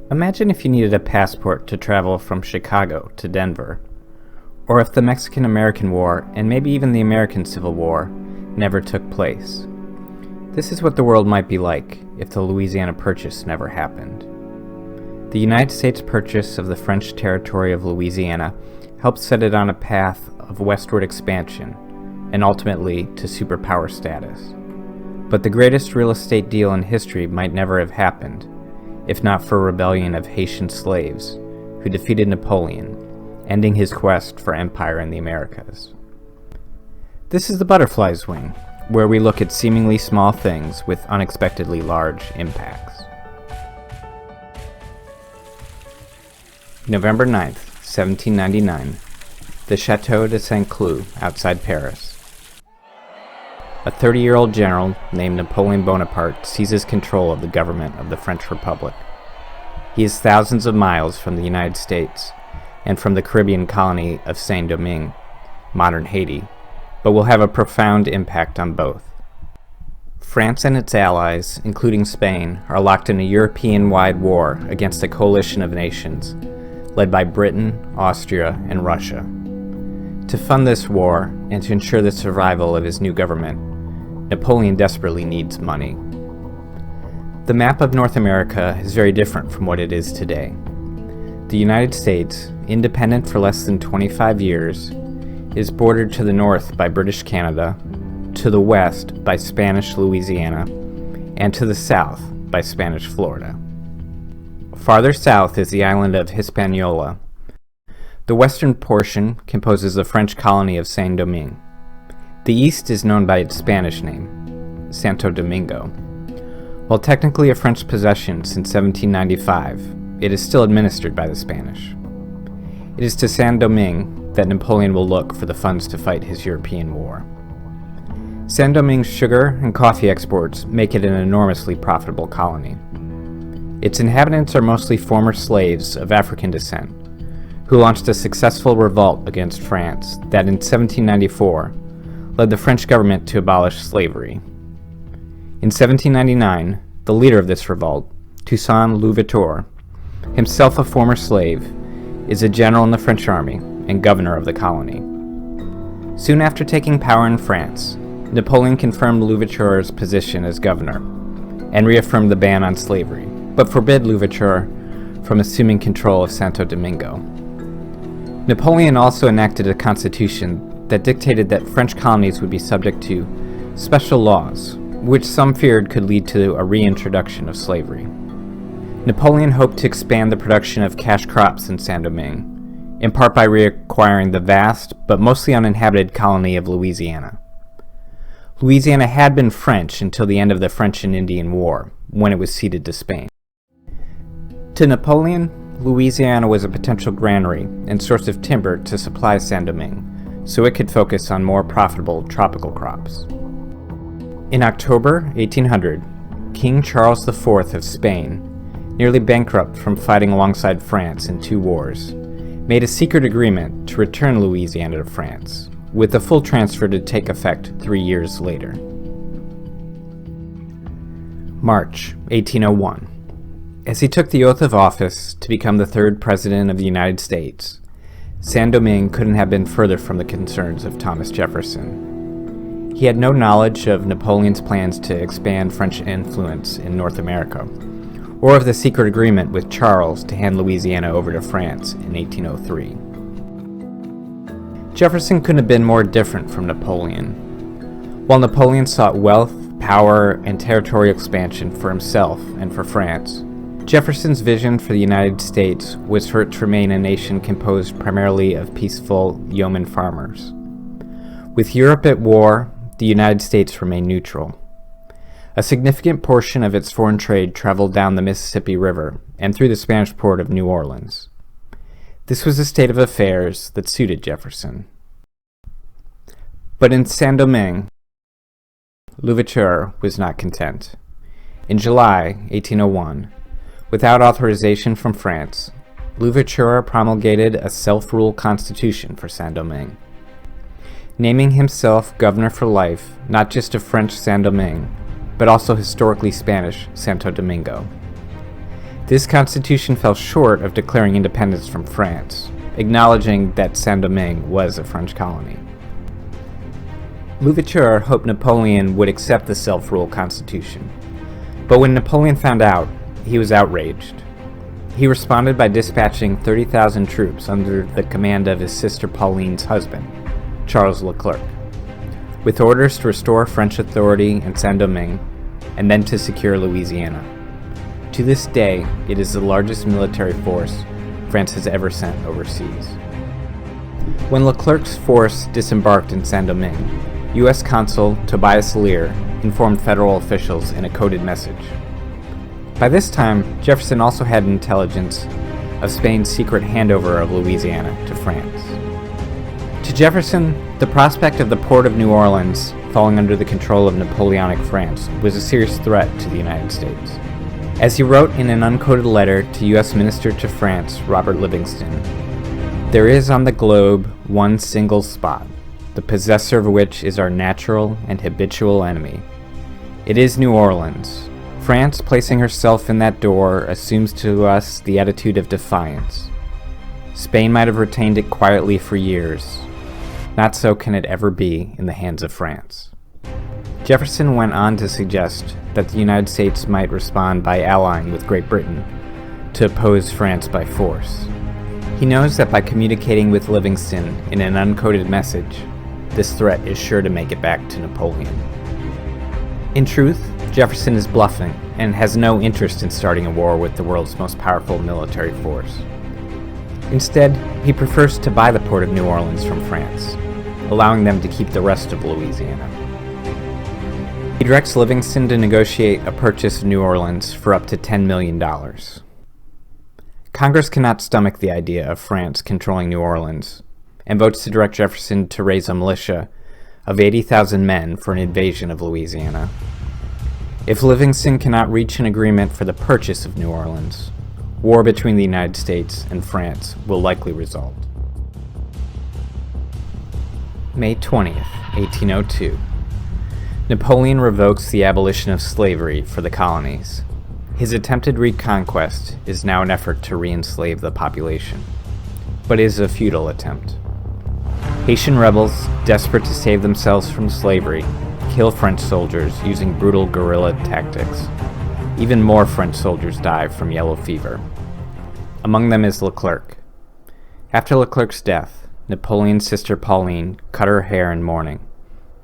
Imagine if you needed a passport to travel from Chicago to Denver, or if the Mexican-American War, and maybe even the American Civil War, never took place. This is what the world might be like if the Louisiana Purchase never happened. The United States purchase of the French territory of Louisiana helped set it on a path of westward expansion, and ultimately to superpower status. But the greatest real estate deal in history might never have happened, if not for a rebellion of Haitian slaves who defeated Napoleon, ending his quest for empire in the Americas. This is the Butterfly's Wing, where we look at seemingly small things with unexpectedly large impacts. November 9th, 1799, the Chateau de Saint-Cloud outside Paris. A 30-year-old general named Napoleon Bonaparte seizes control of the government of the French Republic. He is thousands of miles from the United States and from the Caribbean colony of Saint-Domingue, modern Haiti, but will have a profound impact on both. France and its allies, including Spain, are locked in a European-wide war against a coalition of nations, led by Britain, Austria, and Russia. To fund this war, and to ensure the survival of his new government, Napoleon desperately needs money. The map of North America is very different from what it is today. The United States, independent for less than 25 years, is bordered to the north by British Canada, to the west by Spanish Louisiana, and to the south by Spanish Florida. Farther south is the island of Hispaniola. The western portion composes the French colony of Saint-Domingue. The east is known by its Spanish name, Santo Domingo. While technically a French possession since 1795, it is still administered by the Spanish. It is to Saint-Domingue that Napoleon will look for the funds to fight his European war. Saint-Domingue's sugar and coffee exports make it an enormously profitable colony. Its inhabitants are mostly former slaves of African descent, who launched a successful revolt against France that in 1794 led the French government to abolish slavery. In 1799, the leader of this revolt, Toussaint Louverture, himself a former slave, is a general in the French army and governor of the colony. Soon after taking power in France, Napoleon confirmed Louverture's position as governor and reaffirmed the ban on slavery, but forbid Louverture from assuming control of Santo Domingo. Napoleon also enacted a constitution that dictated that French colonies would be subject to special laws, which some feared could lead to a reintroduction of slavery. Napoleon hoped to expand the production of cash crops in Saint-Domingue, in part by reacquiring the vast but mostly uninhabited colony of Louisiana. Louisiana had been French until the end of the French and Indian War, when it was ceded to Spain. To Napoleon, Louisiana was a potential granary and source of timber to supply Saint-Domingue, so it could focus on more profitable tropical crops. In October 1800, King Charles IV of Spain, nearly bankrupt from fighting alongside France in 2 wars, made a secret agreement to return Louisiana to France, with the full transfer to take effect 3 years later. March 1801. As he took the oath of office to become the 3rd President of the United States, Saint-Domingue couldn't have been further from the concerns of Thomas Jefferson. He had no knowledge of Napoleon's plans to expand French influence in North America, or of the secret agreement with Charles to hand Louisiana over to France in 1803. Jefferson couldn't have been more different from Napoleon. While Napoleon sought wealth, power, and territorial expansion for himself and for France, Jefferson's vision for the United States was for it to remain a nation composed primarily of peaceful yeoman farmers. With Europe at war, the United States remained neutral. A significant portion of its foreign trade traveled down the Mississippi River and through the Spanish port of New Orleans. This was a state of affairs that suited Jefferson. But in Saint-Domingue, Louverture was not content. In July 1801, without authorization from France, Louverture promulgated a self-rule constitution for Saint-Domingue, naming himself governor for life not just of French Saint-Domingue, but also historically Spanish Santo Domingo. This constitution fell short of declaring independence from France, acknowledging that Saint-Domingue was a French colony. Louverture hoped Napoleon would accept the self-rule constitution, but when Napoleon found out, he was outraged. He responded by dispatching 30,000 troops under the command of his sister Pauline's husband, Charles Leclerc, with orders to restore French authority in Saint-Domingue and then to secure Louisiana. To this day, it is the largest military force France has ever sent overseas. When Leclerc's force disembarked in Saint-Domingue, U.S. Consul Tobias Lear informed federal officials in a coded message. By this time, Jefferson also had intelligence of Spain's secret handover of Louisiana to France. To Jefferson, the prospect of the port of New Orleans falling under the control of Napoleonic France was a serious threat to the United States. As he wrote in an uncoded letter to U.S. Minister to France Robert Livingston, "There is on the globe one single spot, the possessor of which is our natural and habitual enemy. It is New Orleans. France, placing herself in that door, assumes to us the attitude of defiance. Spain might have retained it quietly for years. Not so can it ever be in the hands of France." Jefferson went on to suggest that the United States might respond by allying with Great Britain to oppose France by force. He knows that by communicating with Livingston in an uncoded message, this threat is sure to make it back to Napoleon. In truth, Jefferson is bluffing and has no interest in starting a war with the world's most powerful military force. Instead, he prefers to buy the port of New Orleans from France, allowing them to keep the rest of Louisiana. He directs Livingston to negotiate a purchase of New Orleans for up to $10 million. Congress cannot stomach the idea of France controlling New Orleans, and votes to direct Jefferson to raise a militia of 80,000 men for an invasion of Louisiana. If Livingston cannot reach an agreement for the purchase of New Orleans, war between the United States and France will likely result. May 20th, 1802. Napoleon revokes the abolition of slavery for the colonies. His attempted reconquest is now an effort to re-enslave the population, but is a futile attempt. Haitian rebels, desperate to save themselves from slavery, kill French soldiers using brutal guerrilla tactics. Even more French soldiers die from yellow fever. Among them is Leclerc. After Leclerc's death, Napoleon's sister Pauline cut her hair in mourning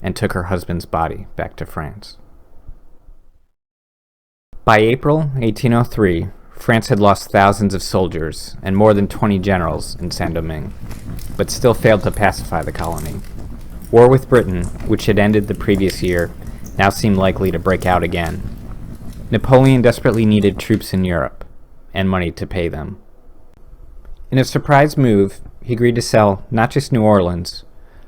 and took her husband's body back to France. By April 1803, France had lost thousands of soldiers and more than 20 generals in Saint-Domingue, but still failed to pacify the colony. War with Britain, which had ended the previous year, now seemed likely to break out again. Napoleon desperately needed troops in Europe, and money to pay them. In a surprise move, he agreed to sell not just New Orleans,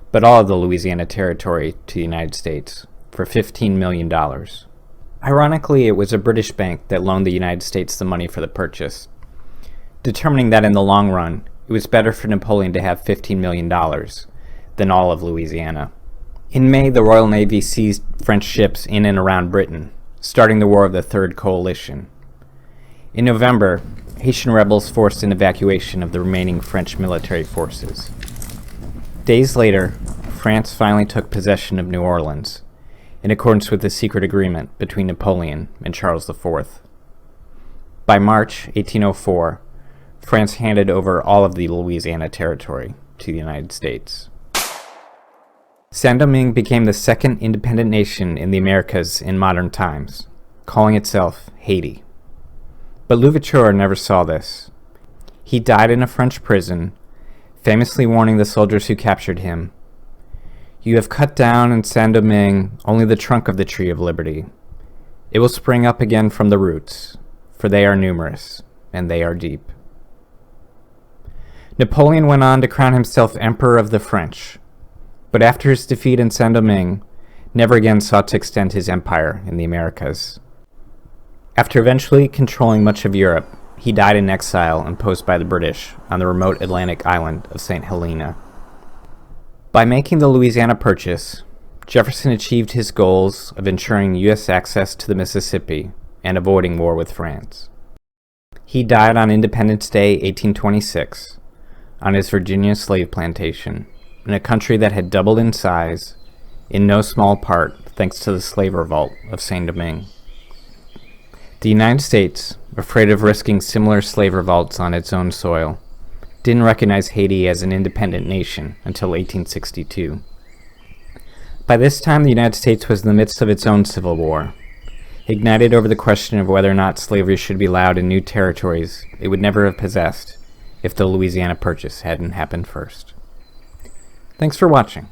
but all of the Louisiana Territory to the United States for $15 million. Ironically, it was a British bank that loaned the United States the money for the purchase, determining that in the long run, it was better for Napoleon to have $15 million than all of Louisiana. In May, the Royal Navy seized French ships in and around Britain, starting the War of the Third Coalition. In November, Haitian rebels forced an evacuation of the remaining French military forces. Days later, France finally took possession of New Orleans, in accordance with the secret agreement between Napoleon and Charles IV. By March 1804, France handed over all of the Louisiana Territory to the United States. Saint-Domingue became the second independent nation in the Americas in modern times, calling itself Haiti. But Louverture never saw this. He died in a French prison, famously warning the soldiers who captured him, "You have cut down in Saint-Domingue only the trunk of the tree of liberty. It will spring up again from the roots, for they are numerous, and they are deep." Napoleon went on to crown himself Emperor of the French, but after his defeat in Saint-Domingue, never again sought to extend his empire in the Americas. After eventually controlling much of Europe, he died in exile imposed by the British on the remote Atlantic island of St. Helena. By making the Louisiana Purchase, Jefferson achieved his goals of ensuring U.S. access to the Mississippi and avoiding war with France. He died on Independence Day, 1826, on his Virginia slave plantation, in a country that had doubled in size, in no small part thanks to the slave revolt of Saint-Domingue. The United States, afraid of risking similar slave revolts on its own soil, didn't recognize Haiti as an independent nation until 1862. By this time, the United States was in the midst of its own civil war, ignited over the question of whether or not slavery should be allowed in new territories it would never have possessed if the Louisiana Purchase hadn't happened first. Thanks for watching.